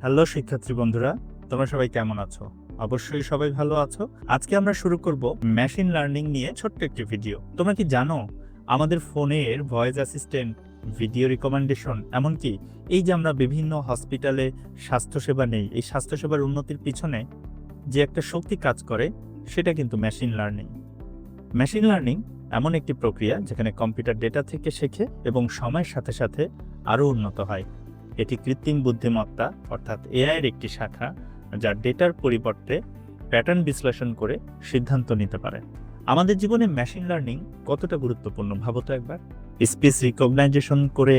Hello শিক্ষার্থী বন্ধুরা, তোমরা সবাই কেমন আছো? অবশ্যই সবাই ভালো আছো। আজকে আমরা শুরু করব মেশিন লার্নিং নিয়ে ছোট্ট একটি ভিডিও। তোমরা কি জানো আমাদের ফোনের ভয়েস অ্যাসিস্ট্যান্ট, ভিডিও রিকমেন্ডেশন, এমনকি এই যে আমরা বিভিন্ন হসপিটালে স্বাস্থ্যসেবা নেই, এই স্বাস্থ্যসেবার উন্নতির পিছনে যে একটা শক্তি কাজ করে সেটা কিন্তু মেশিন লার্নিং। মেশিন লার্নিং এমন একটি প্রক্রিয়া যেখানে কম্পিউটার ডেটা থেকে শেখে এবং সময়ের সাথে সাথে আরও উন্নত হয়। এটি কৃত্রিম বুদ্ধিমত্তা অর্থাৎ এআই এর একটি শাখা, যা ডেটার পরিবর্তে প্যাটার্ন বিশ্লেষণ করে সিদ্ধান্ত নিতে পারে। আমাদের জীবনে মেশিন লার্নিং কতটা গুরুত্বপূর্ণ ভাবো তো একবার। স্পিচ রিকগনাইজেশন করে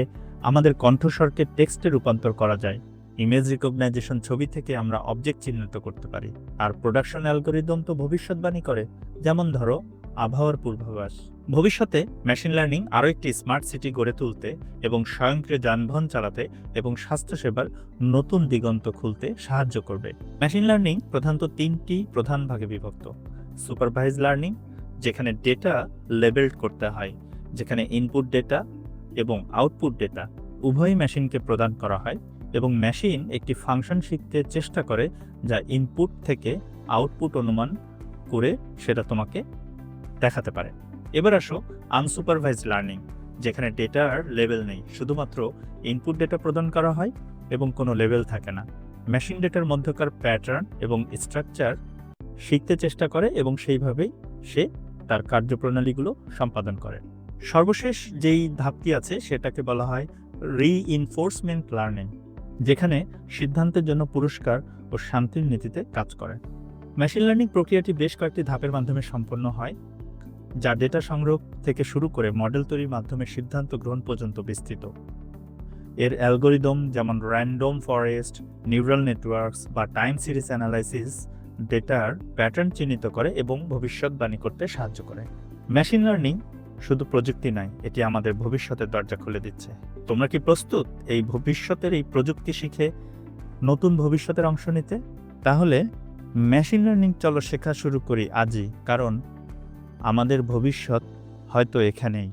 আমাদের কণ্ঠস্বরকে টেক্সটে রূপান্তর করা যায়। ইমেজ রিকগনাইজেশন, ছবি থেকে আমরা অবজেক্ট চিহ্নিত করতে পারি। আর প্রোডাকশন অ্যালগরিদম তো ভবিষ্যৎবাণী করে, যেমন ধরো আবহাওয়ার পূর্বাভাস। ভবিষ্যতে মেশিন লার্নিং আরও একটি স্মার্ট সিটি গড়ে তুলতে এবং স্বয়ংক্রিয় যানবাহন চালাতে এবং স্বাস্থ্যসেবার নতুন দিগন্ত খুলতে সাহায্য করবে। মেশিন লার্নিং প্রধানত তিনটি প্রধান ভাগে বিভক্ত। সুপারভাইজ লার্নিং, যেখানে ডেটা লেবেলড করতে হয়, যেখানে ইনপুট ডেটা এবং আউটপুট ডেটা উভয়ই মেশিনকে প্রদান করা হয় এবং মেশিন একটি ফাংশন শিখতে চেষ্টা করে যা ইনপুট থেকে আউটপুট অনুমান করে সেটা তোমাকে দেখাতে পারে। এবার আসো আনসুপারভাইজড লার্নিং, যেখানে ডেটার লেভেল নেই, শুধুমাত্র ইনপুট ডেটা প্রদান করা হয় এবং কোনো লেভেল থাকে না। মেশিন ডেটার মধ্যকার প্যাটার্ন এবং স্ট্রাকচার শিখতে চেষ্টা করে এবং সেইভাবেই সে তার কার্যপ্রণালীগুলো সম্পাদন করে। সর্বশেষ যেই ধাপটি আছে সেটাকে বলা হয় রিইনফোর্সমেন্ট লার্নিং, যেখানে সিদ্ধান্তের জন্য পুরস্কার ও শান্তির নীতিতে কাজ করে। মেশিন লার্নিং প্রক্রিয়াটি বেশ কয়েকটি ধাপের মাধ্যমে সম্পন্ন হয়, যা ডেটা সংগ্রহ থেকে শুরু করে মডেল তৈরির মাধ্যমে সিদ্ধান্ত গ্রহণ পর্যন্ত বিস্তৃত। এর অ্যালগরিদম যেমন র্যান্ডম ফরেস্ট, নিউরাল নেটওয়ার্কস বা টাইম সিরিজ অ্যানালাইসিস ডেটার প্যাটার্ন চিহ্নিত করে এবং ভবিষ্যৎবাণী করতে সাহায্য করে। মেশিন লার্নিং শুধু প্রযুক্তি নয়, এটি আমাদের ভবিষ্যতের দরজা খুলে দিচ্ছে। তোমরা কি প্রস্তুত এই ভবিষ্যতের এই প্রযুক্তি শিখে নতুন ভবিষ্যতের অংশ নিতে? তাহলে মেশিন লার্নিং চলো শেখা শুরু করি আজই, কারণ আমাদের ভবিষ্যৎ হয়তো এখানেই।